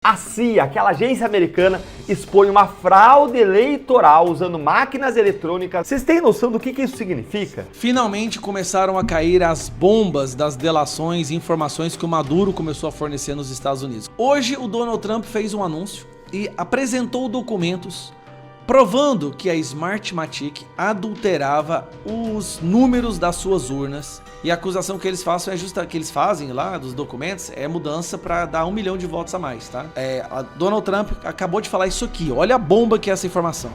A CIA, aquela agência americana, expõe uma fraude eleitoral usando máquinas eletrônicas. Vocês têm noção do que isso significa? Finalmente começaram a cair as bombas das delações e informações que o Maduro começou a fornecer nos Estados Unidos. Hoje o Donald Trump fez um anúncio e apresentou documentos provando que a Smartmatic adulterava os números das suas urnas. E a acusação que eles fazem lá dos documentos é mudança para dar 1 milhão de votos a mais, tá? A Donald Trump acabou de falar isso aqui, olha a bomba que é essa informação.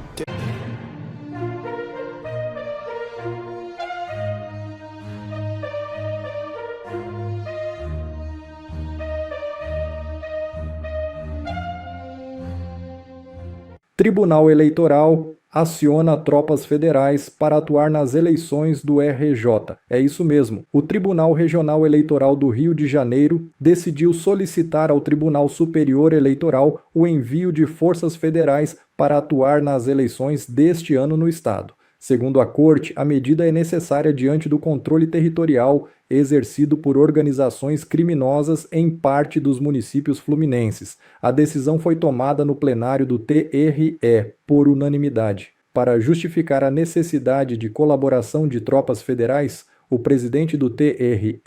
Tribunal Eleitoral aciona tropas federais para atuar nas eleições do RJ. É isso mesmo. O Tribunal Regional Eleitoral do Rio de Janeiro decidiu solicitar ao Tribunal Superior Eleitoral o envio de forças federais para atuar nas eleições deste ano no estado. Segundo a Corte, a medida é necessária diante do controle territorial exercido por organizações criminosas em parte dos municípios fluminenses. A decisão foi tomada no plenário do TRE por unanimidade. Para justificar a necessidade de colaboração de tropas federais, o presidente do TRE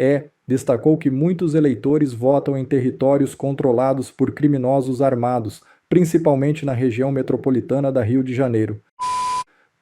destacou que muitos eleitores votam em territórios controlados por criminosos armados, principalmente na região metropolitana da Rio de Janeiro.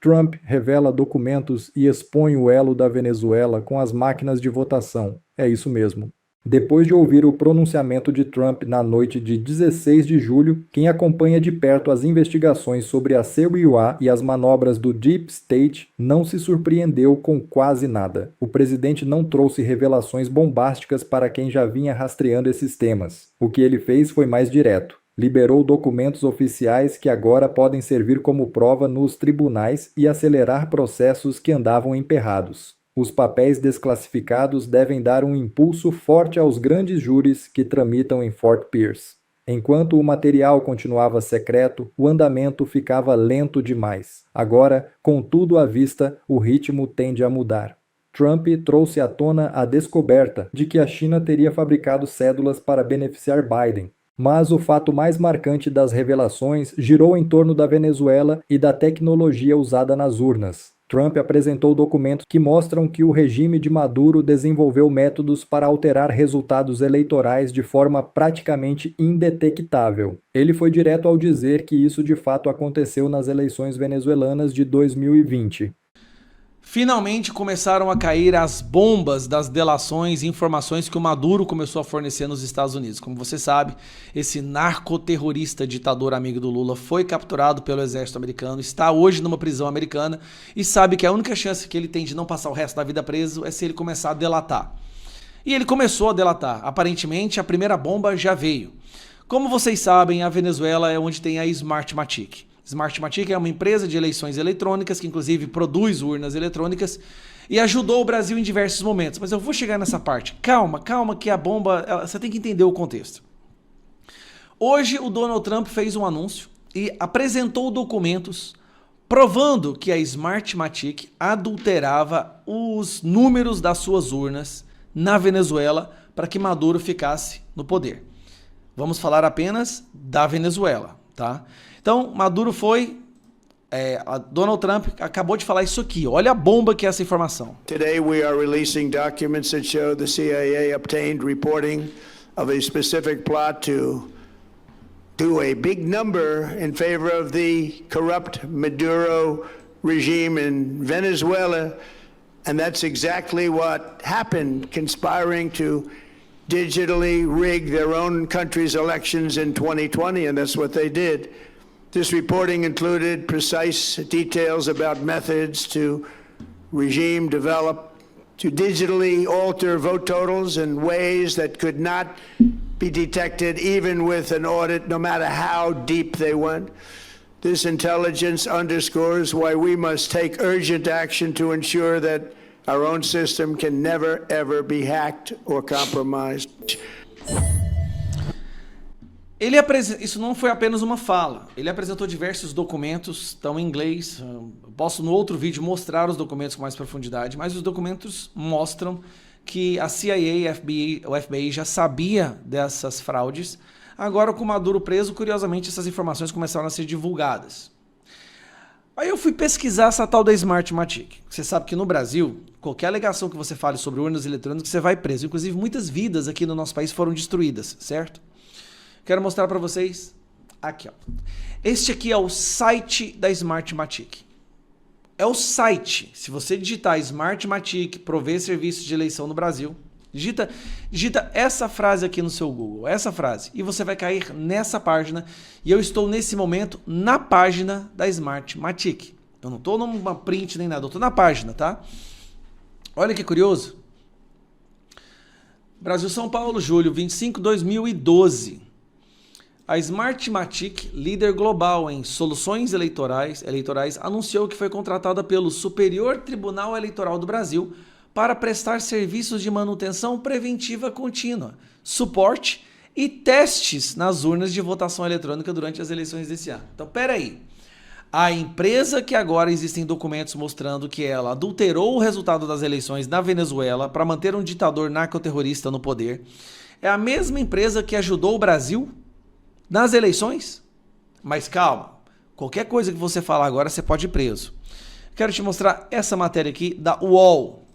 Trump revela documentos e expõe o elo da Venezuela com as máquinas de votação. É isso mesmo. Depois de ouvir o pronunciamento de Trump na noite de 16 de julho, quem acompanha de perto as investigações sobre a CIA e as manobras do Deep State não se surpreendeu com quase nada. O presidente não trouxe revelações bombásticas para quem já vinha rastreando esses temas. O que ele fez foi mais direto. Liberou documentos oficiais que agora podem servir como prova nos tribunais e acelerar processos que andavam emperrados. Os papéis desclassificados devem dar um impulso forte aos grandes júris que tramitam em Fort Pierce. Enquanto o material continuava secreto, o andamento ficava lento demais. Agora, com tudo à vista, o ritmo tende a mudar. Trump trouxe à tona a descoberta de que a China teria fabricado cédulas para beneficiar Biden. Mas o fato mais marcante das revelações girou em torno da Venezuela e da tecnologia usada nas urnas. Trump apresentou documentos que mostram que o regime de Maduro desenvolveu métodos para alterar resultados eleitorais de forma praticamente indetectável. Ele foi direto ao dizer que isso de fato aconteceu nas eleições venezuelanas de 2020. Finalmente começaram a cair as bombas das delações e informações que o Maduro começou a fornecer nos Estados Unidos. Como você sabe, esse narcoterrorista ditador amigo do Lula foi capturado pelo exército americano, está hoje numa prisão americana e sabe que a única chance que ele tem de não passar o resto da vida preso é se ele começar a delatar. E ele começou a delatar. Aparentemente, a primeira bomba já veio. Como vocês sabem, a Venezuela é onde tem a Smartmatic. Smartmatic é uma empresa de eleições eletrônicas que inclusive produz urnas eletrônicas e ajudou o Brasil em diversos momentos. Mas eu vou chegar nessa parte. Calma que a bomba... Você tem que entender o contexto. Hoje o Donald Trump fez um anúncio e apresentou documentos provando que a Smartmatic adulterava os números das suas urnas na Venezuela para que Maduro ficasse no poder. Vamos falar apenas da Venezuela, tá? Então, Maduro Donald Trump acabou de falar isso aqui. Olha a bomba que é essa informação. Today we are releasing documents that show the CIA obtained reporting of a specific plot to do a big number in favor of the corrupt Maduro regime in Venezuela. And that's exactly what happened, conspiring to digitally rig their own country's elections in 2020, and that's what they did. This reporting included precise details about methods to regime develop to digitally alter vote totals in ways that could not be detected even with an audit, no matter how deep they went. This intelligence underscores why we must take urgent action to ensure that our own system can never, ever be hacked or compromised. Isso não foi apenas uma fala. Ele apresentou diversos documentos, estão em inglês. Eu posso no outro vídeo mostrar os documentos com mais profundidade, mas os documentos mostram que a CIA e o FBI já sabia dessas fraudes Agora, com o Maduro preso, curiosamente, essas informações começaram a ser divulgadas. Aí eu fui pesquisar essa tal da Smartmatic. Você sabe que no Brasil, qualquer alegação que você fale sobre urnas eletrônicas, você vai preso. Inclusive, muitas vidas aqui no nosso país foram destruídas, certo? Quero mostrar para vocês aqui, ó. Este aqui é o site da Smartmatic. É o site. Se você digitar Smartmatic, prover serviços de eleição no Brasil, digita essa frase aqui no seu Google, essa frase, e você vai cair nessa página. E eu estou nesse momento na página da Smartmatic. Eu não estou numa print nem nada, eu estou na página, tá? Olha que curioso. Brasil, São Paulo, julho 25, 2012. A Smartmatic, líder global em soluções eleitorais, anunciou que foi contratada pelo Superior Tribunal Eleitoral do Brasil para prestar serviços de manutenção preventiva contínua, suporte e testes nas urnas de votação eletrônica durante as eleições desse ano. Então, peraí. A empresa que agora existem documentos mostrando que ela adulterou o resultado das eleições na Venezuela para manter um ditador narcoterrorista no poder, é a mesma empresa que ajudou o Brasil nas eleições? Mas calma, qualquer coisa que você falar agora, você pode ir preso. Quero te mostrar essa matéria aqui da UOL.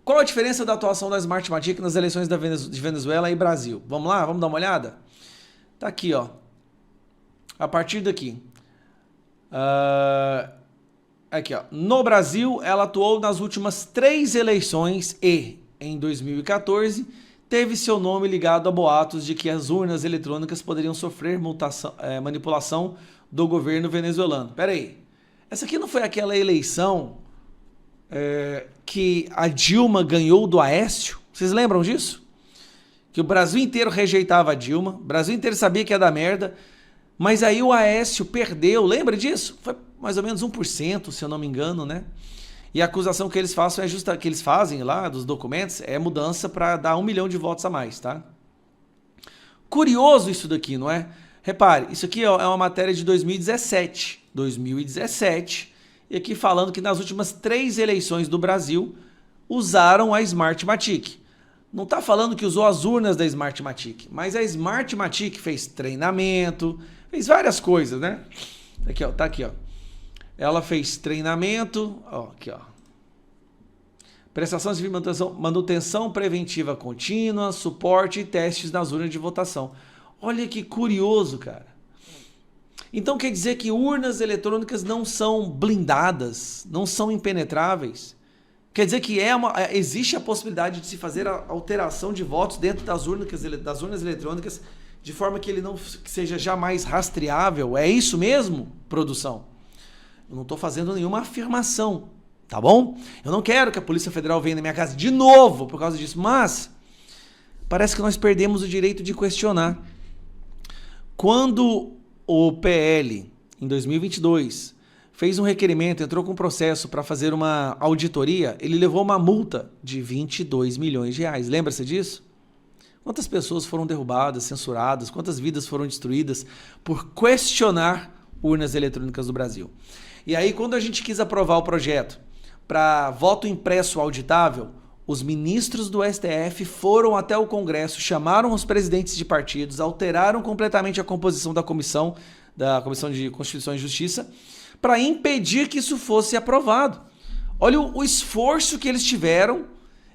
Qual a diferença da atuação da Smartmatic nas eleições de Venezuela e Brasil? Vamos lá? Vamos dar uma olhada? Tá aqui, ó. A partir daqui. Aqui, ó. No Brasil, ela atuou nas últimas 3 eleições e, em 2014, teve seu nome ligado a boatos de que as urnas eletrônicas poderiam sofrer manipulação do governo venezuelano. Pera aí. Essa aqui não foi aquela eleição que a Dilma ganhou do Aécio? Vocês lembram disso? Que o Brasil inteiro rejeitava a Dilma, o Brasil inteiro sabia que ia dar merda, mas aí o Aécio perdeu, lembra disso? Foi mais ou menos 1%, se eu não me engano, né? E a acusação que eles fazem lá dos documentos é mudança para dar 1 milhão de votos a mais, tá? Curioso isso daqui, não é? Repare, isso aqui é uma matéria de 2017. 2017, e aqui falando que nas últimas 3 eleições do Brasil usaram a Smartmatic. Não está falando que usou as urnas da Smartmatic, mas a Smartmatic fez treinamento, fez várias coisas, né? Aqui, ó, tá aqui, ó. Ela fez treinamento, ó, aqui, ó. Prestação de manutenção preventiva contínua, suporte e testes nas urnas de votação. Olha que curioso, cara. Então quer dizer que urnas eletrônicas não são blindadas, não são impenetráveis? Quer dizer que existe a possibilidade de se fazer a alteração de votos dentro das urnas eletrônicas de forma que ele não seja jamais rastreável? É isso mesmo, produção? Eu não estou fazendo nenhuma afirmação, tá bom? Eu não quero que a Polícia Federal venha na minha casa de novo por causa disso, mas parece que nós perdemos o direito de questionar. Quando o PL, em 2022, fez um requerimento, entrou com um processo para fazer uma auditoria, ele levou uma multa de 22 milhões de reais. Lembra-se disso? Quantas pessoas foram derrubadas, censuradas, quantas vidas foram destruídas por questionar urnas eletrônicas do Brasil? E aí, quando a gente quis aprovar o projeto para voto impresso auditável, os ministros do STF foram até o Congresso, chamaram os presidentes de partidos, alteraram completamente a composição da Comissão de Constituição e Justiça, para impedir que isso fosse aprovado. Olha o esforço que eles tiveram,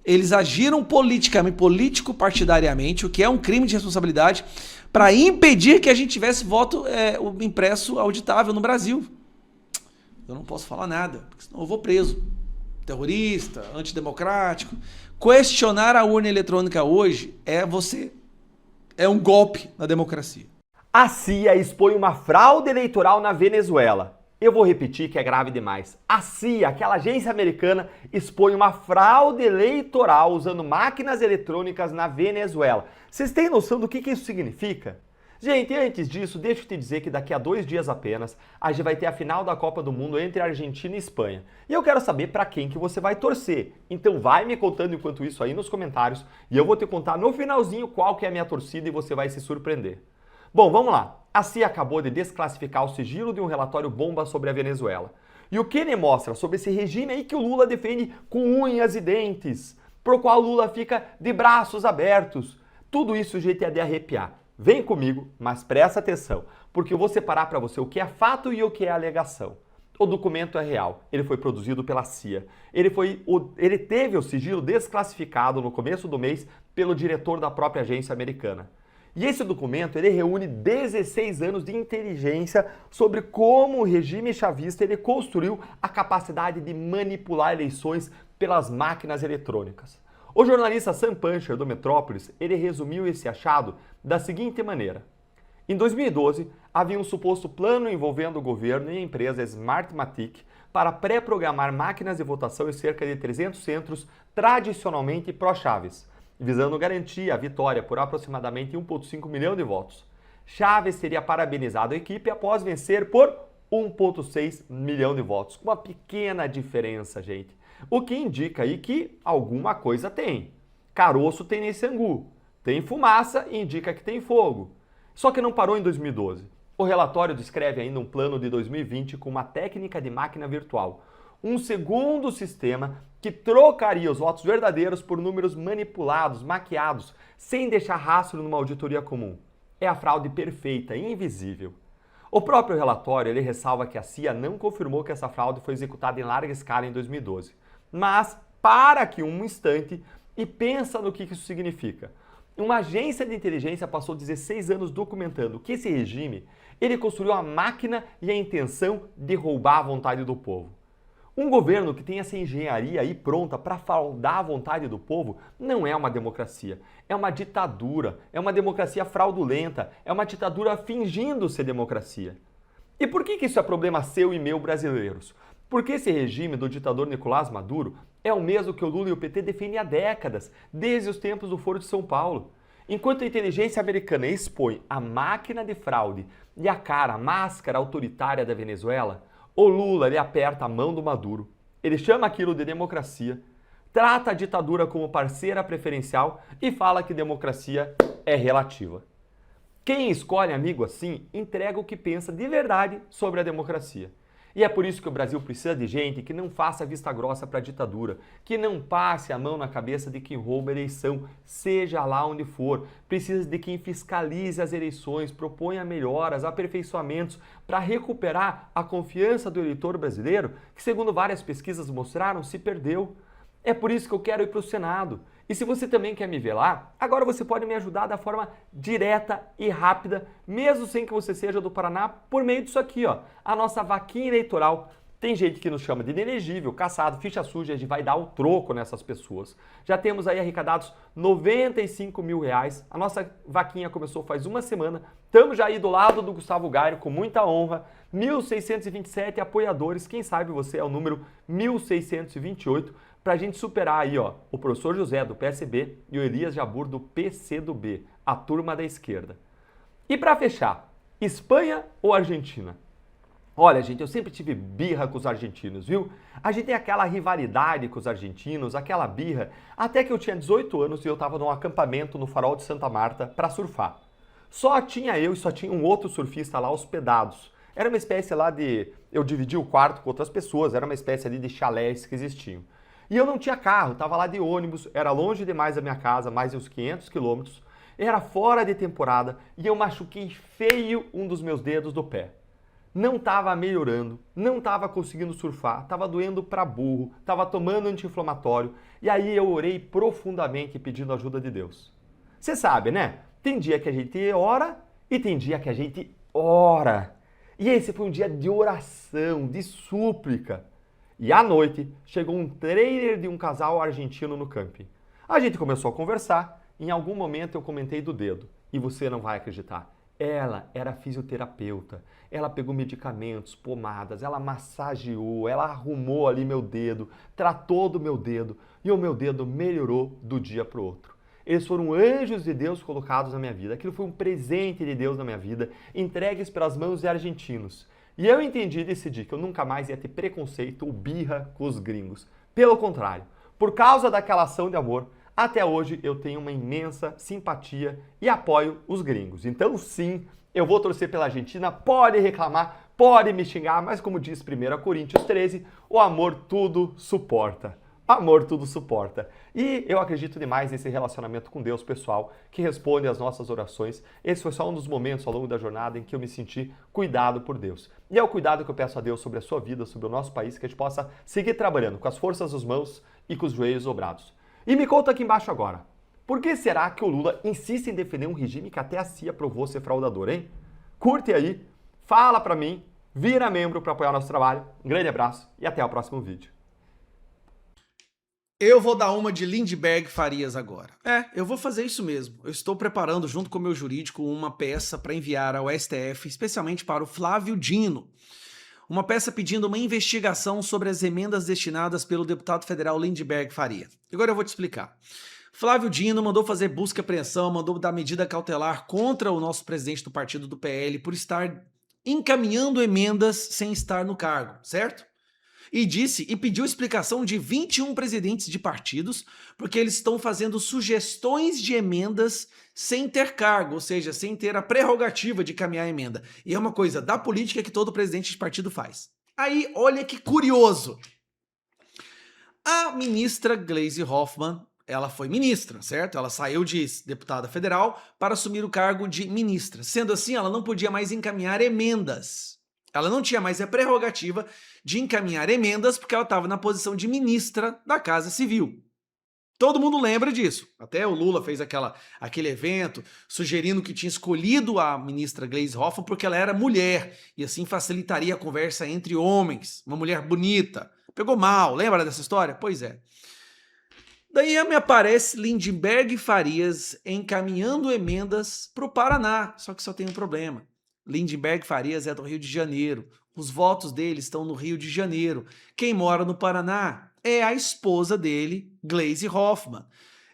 eles agiram político-partidariamente, o que é um crime de responsabilidade, para impedir que a gente tivesse voto impresso auditável no Brasil. Eu não posso falar nada, porque senão eu vou preso. Terrorista, antidemocrático. Questionar a urna eletrônica hoje é um golpe na democracia. A CIA expõe uma fraude eleitoral na Venezuela. Eu vou repetir que é grave demais. A CIA, aquela agência americana, expõe uma fraude eleitoral usando máquinas eletrônicas na Venezuela. Vocês têm noção do que isso significa? Gente, antes disso, deixa eu te dizer que daqui a 2 dias apenas, a gente vai ter a final da Copa do Mundo entre Argentina e Espanha. E eu quero saber para quem que você vai torcer. Então vai me contando enquanto isso aí nos comentários e eu vou te contar no finalzinho qual que é a minha torcida e você vai se surpreender. Bom, vamos lá. A CIA acabou de desclassificar o sigilo de um relatório bomba sobre a Venezuela. E o que ele mostra sobre esse regime aí que o Lula defende com unhas e dentes, por qual Lula fica de braços abertos. Tudo isso, gente, é de arrepiar. Vem comigo, mas presta atenção, porque eu vou separar para você o que é fato e o que é alegação. O documento é real, ele foi produzido pela CIA. Ele teve o sigilo desclassificado no começo do mês pelo diretor da própria agência americana. E esse documento ele reúne 16 anos de inteligência sobre como o regime chavista ele construiu a capacidade de manipular eleições pelas máquinas eletrônicas. O jornalista Sam Puncher, do Metrópolis, ele resumiu esse achado da seguinte maneira. Em 2012, havia um suposto plano envolvendo o governo e a empresa Smartmatic para pré-programar máquinas de votação em cerca de 300 centros tradicionalmente pró-Chaves, visando garantir a vitória por aproximadamente 1,5 milhão de votos. Chaves teria parabenizado a equipe após vencer por 1,6 milhão de votos, com uma pequena diferença, gente. O que indica aí que alguma coisa tem. Caroço tem nesse angu. Tem fumaça e indica que tem fogo. Só que não parou em 2012. O relatório descreve ainda um plano de 2020 com uma técnica de máquina virtual. Um segundo sistema que trocaria os votos verdadeiros por números manipulados, maquiados, sem deixar rastro numa auditoria comum. É a fraude perfeita, invisível. O próprio relatório ele ressalva que a CIA não confirmou que essa fraude foi executada em larga escala em 2012. Mas para aqui um instante e pensa no que isso significa. Uma agência de inteligência passou 16 anos documentando que esse regime ele construiu a máquina e a intenção de roubar a vontade do povo. Um governo que tem essa engenharia aí pronta para fraudar a vontade do povo não é uma democracia, é uma ditadura, é uma democracia fraudulenta, é uma ditadura fingindo ser democracia. E por que isso é problema seu e meu, brasileiros? Porque esse regime do ditador Nicolás Maduro é o mesmo que o Lula e o PT defendem há décadas, desde os tempos do Foro de São Paulo. Enquanto a inteligência americana expõe a máquina de fraude e a máscara autoritária da Venezuela, o Lula ele aperta a mão do Maduro, ele chama aquilo de democracia, trata a ditadura como parceira preferencial e fala que democracia é relativa. Quem escolhe amigo assim entrega o que pensa de verdade sobre a democracia. E é por isso que o Brasil precisa de gente que não faça vista grossa para a ditadura, que não passe a mão na cabeça de quem rouba a eleição, seja lá onde for. Precisa de quem fiscalize as eleições, proponha melhoras, aperfeiçoamentos para recuperar a confiança do eleitor brasileiro, que segundo várias pesquisas mostraram, se perdeu. É por isso que eu quero ir para o Senado. E se você também quer me ver lá, agora você pode me ajudar da forma direta e rápida, mesmo sem que você seja do Paraná, por meio disso aqui, ó, a nossa vaquinha eleitoral. Tem gente que nos chama de inelegível, caçado, ficha suja, a gente vai dar o troco nessas pessoas. Já temos aí arrecadados R$95 mil. A nossa vaquinha começou faz uma semana. Estamos já aí do lado do Gustavo Gairo, com muita honra. 1.627 apoiadores, quem sabe você é o número 1.628, para a gente superar aí, ó, o professor José do PSB e o Elias Jabur do PCdoB, a turma da esquerda. E para fechar, Espanha ou Argentina? Olha, gente, eu sempre tive birra com os argentinos, viu? A gente tem aquela rivalidade com os argentinos, aquela birra, até que eu tinha 18 anos e eu estava num acampamento no Farol de Santa Marta para surfar. Só tinha eu e só tinha um outro surfista lá hospedados. Era uma espécie lá de... Eu dividi o quarto com outras pessoas, era uma espécie ali de chalés que existiam. E eu não tinha carro, estava lá de ônibus, era longe demais da minha casa, mais de uns 500 quilômetros, era fora de temporada e eu machuquei feio um dos meus dedos do pé. Não estava melhorando, não estava conseguindo surfar, estava doendo para burro, estava tomando anti-inflamatório e aí eu orei profundamente pedindo ajuda de Deus. Você sabe, né? Tem dia que a gente ora e tem dia que a gente ora. E esse foi um dia de oração, de súplica. E à noite, chegou um trailer de um casal argentino no camping. A gente começou a conversar, em algum momento eu comentei do dedo. E você não vai acreditar. Ela era fisioterapeuta, ela pegou medicamentos, pomadas, ela massageou, ela arrumou ali meu dedo, tratou do meu dedo e o meu dedo melhorou do dia para o outro. Eles foram anjos de Deus colocados na minha vida. Aquilo foi um presente de Deus na minha vida, entregues pelas mãos de argentinos. E eu entendi e decidi que eu nunca mais ia ter preconceito ou birra com os gringos. Pelo contrário, por causa daquela ação de amor, até hoje eu tenho uma imensa simpatia e apoio os gringos. Então sim, eu vou torcer pela Argentina, pode reclamar, pode me xingar, mas como diz 1 Coríntios 13, o amor tudo suporta. Amor tudo suporta. E eu acredito demais nesse relacionamento com Deus, pessoal, que responde às nossas orações. Esse foi só um dos momentos ao longo da jornada em que eu me senti cuidado por Deus. E é o cuidado que eu peço a Deus sobre a sua vida, sobre o nosso país, que a gente possa seguir trabalhando com as forças das mãos e com os joelhos dobrados. E me conta aqui embaixo agora, por que será que o Lula insiste em defender um regime que até a CIA provou ser fraudador, hein? Curte aí, fala pra mim, vira membro para apoiar o nosso trabalho. Um grande abraço e até o próximo vídeo. Eu vou dar uma de Lindbergh Farias agora. Eu vou fazer isso mesmo. Eu estou preparando, junto com o meu jurídico, uma peça para enviar ao STF, especialmente para o Flávio Dino. Uma peça pedindo uma investigação sobre as emendas destinadas pelo deputado federal Lindbergh Faria. Agora eu vou te explicar. Flávio Dino mandou fazer busca e apreensão, mandou dar medida cautelar contra o nosso presidente do partido do PL por estar encaminhando emendas sem estar no cargo, certo? E pediu explicação de 21 presidentes de partidos, porque eles estão fazendo sugestões de emendas sem ter cargo, ou seja, sem ter a prerrogativa de caminhar a emenda. E é uma coisa da política que todo presidente de partido faz. Aí, olha que curioso. A ministra Gleisi Hoffmann, ela foi ministra, certo? Ela saiu de deputada federal para assumir o cargo de ministra. Sendo assim, ela não podia mais encaminhar emendas. Ela não tinha mais a prerrogativa de encaminhar emendas porque ela estava na posição de ministra da Casa Civil. Todo mundo lembra disso. Até o Lula fez aquele evento sugerindo que tinha escolhido a ministra Gleisi Hoffmann porque ela era mulher e assim facilitaria a conversa entre homens. Uma mulher bonita. Pegou mal, lembra dessa história? Pois é. Daí me aparece Lindbergh Farias encaminhando emendas para o Paraná. Só que só tem um problema. Lindbergh Farias é do Rio de Janeiro. Os votos dele estão no Rio de Janeiro. Quem mora no Paraná é a esposa dele, Gleisi Hoffmann.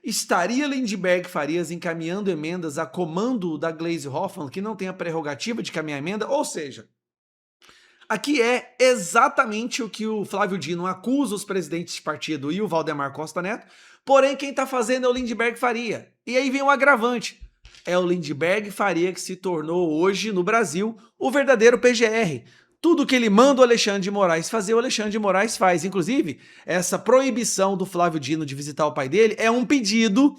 Estaria Lindbergh Farias encaminhando emendas a comando da Gleisi Hoffmann, que não tem a prerrogativa de caminhar emenda? Ou seja, aqui é exatamente o que o Flávio Dino acusa os presidentes de partido e o Valdemar Costa Neto, porém quem está fazendo é o Lindbergh Faria. E aí vem o agravante. É o Lindbergh Faria que se tornou hoje, no Brasil, o verdadeiro PGR. Tudo que ele manda o Alexandre de Moraes fazer, o Alexandre de Moraes faz. Inclusive, essa proibição do Flávio Dino de visitar o pai dele é um pedido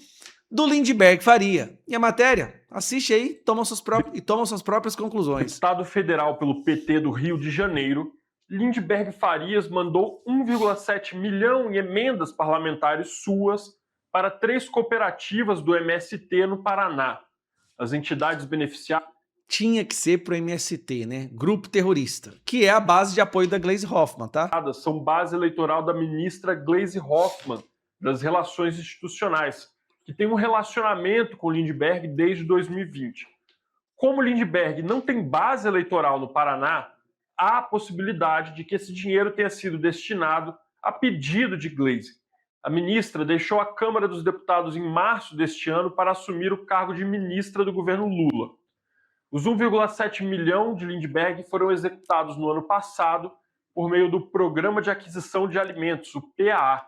do Lindbergh Faria. E a matéria? Assiste aí e toma suas próprias conclusões. Deputado federal pelo PT do Rio de Janeiro, Lindbergh Farias mandou 1,7 milhão em emendas parlamentares suas para 3 cooperativas do MST no Paraná. As entidades beneficiadas tinha que ser pro MST, né? Grupo terrorista, que é a base de apoio da Gleisi Hoffmann, tá? São base eleitoral da ministra Gleisi Hoffmann das Relações Institucionais, que tem um relacionamento com Lindbergh desde 2020. Como Lindbergh não tem base eleitoral no Paraná, há a possibilidade de que esse dinheiro tenha sido destinado a pedido de Gleisi. A ministra deixou a Câmara dos Deputados em março deste ano para assumir o cargo de ministra do governo Lula. Os 1,7 milhão de Lindbergh foram executados no ano passado por meio do Programa de Aquisição de Alimentos, o PAA.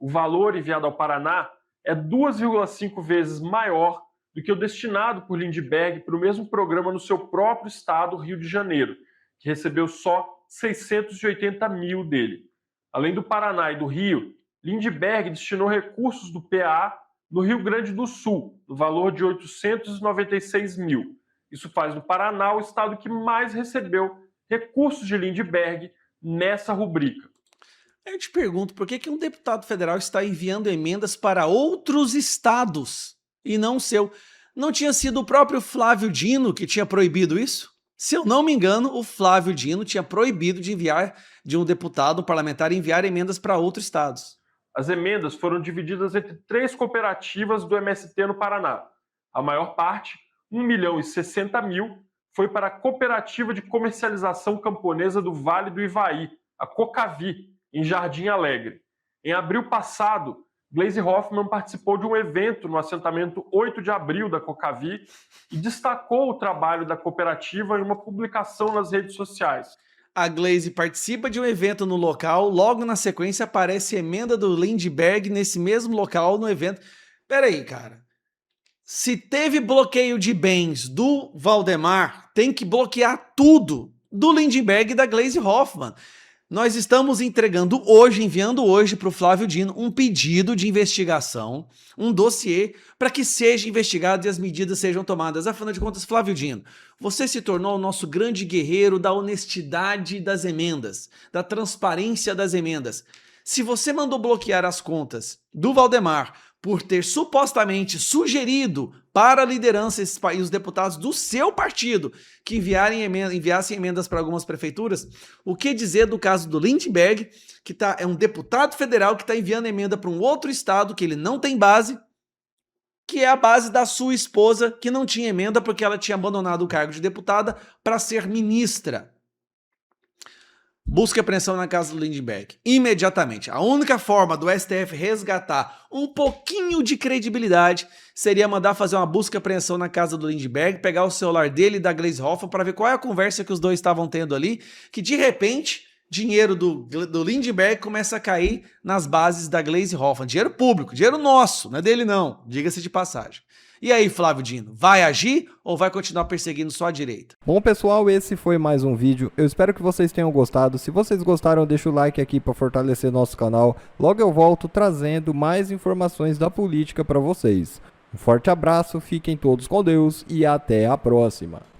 O valor enviado ao Paraná é 2,5 vezes maior do que o destinado por Lindbergh para o mesmo programa no seu próprio estado, Rio de Janeiro, que recebeu só 680 mil dele. Além do Paraná e do Rio, Lindbergh destinou recursos do PAA no Rio Grande do Sul, no valor de 896 mil. Isso faz do Paraná o estado que mais recebeu recursos de Lindbergh nessa rubrica. Eu te pergunto, por que um deputado federal está enviando emendas para outros estados e não o seu? Não tinha sido o próprio Flávio Dino que tinha proibido isso? Se eu não me engano, o Flávio Dino tinha proibido de um deputado, um parlamentar, enviar emendas para outros estados. As emendas foram divididas entre 3 cooperativas do MST no Paraná. A maior parte, 1.060.000, foi para a Cooperativa de Comercialização Camponesa do Vale do Ivaí, a Cocavi, em Jardim Alegre. Em abril passado, Gleisi Hoffmann participou de um evento no assentamento 8 de abril da Cocavi e destacou o trabalho da cooperativa em uma publicação nas redes sociais. A Gleisi participa de um evento no local, logo na sequência aparece a emenda do Lindbergh nesse mesmo local no evento. Peraí, cara. Se teve bloqueio de bens do Valdemar, tem que bloquear tudo do Lindbergh e da Gleisi Hoffmann. Nós estamos enviando hoje para o Flávio Dino um pedido de investigação, um dossiê para que seja investigado e as medidas sejam tomadas. Afinal de contas, Flávio Dino, você se tornou o nosso grande guerreiro da honestidade das emendas, da transparência das emendas. Se você mandou bloquear as contas do Valdemar por ter supostamente sugerido para a liderança e os deputados do seu partido que enviassem emendas para algumas prefeituras, o que dizer do caso do Lindbergh, que é um deputado federal que está enviando emenda para um outro estado que ele não tem base, que é a base da sua esposa, que não tinha emenda porque ela tinha abandonado o cargo de deputada para ser ministra. Busque apreensão na casa do Lindbergh, imediatamente. A única forma do STF resgatar um pouquinho de credibilidade seria mandar fazer uma busca e apreensão na casa do Lindbergh, pegar o celular dele e da Gleisi Hoffmann para ver qual é a conversa que os dois estavam tendo ali, que de repente dinheiro do Lindbergh começa a cair nas bases da Gleisi Hoffmann. Dinheiro público, dinheiro nosso, não é dele não, diga-se de passagem. E aí, Flávio Dino, vai agir ou vai continuar perseguindo só a direita? Bom, pessoal, esse foi mais um vídeo. Eu espero que vocês tenham gostado. Se vocês gostaram, deixa o like aqui para fortalecer nosso canal. Logo eu volto trazendo mais informações da política para vocês. Um forte abraço, fiquem todos com Deus e até a próxima.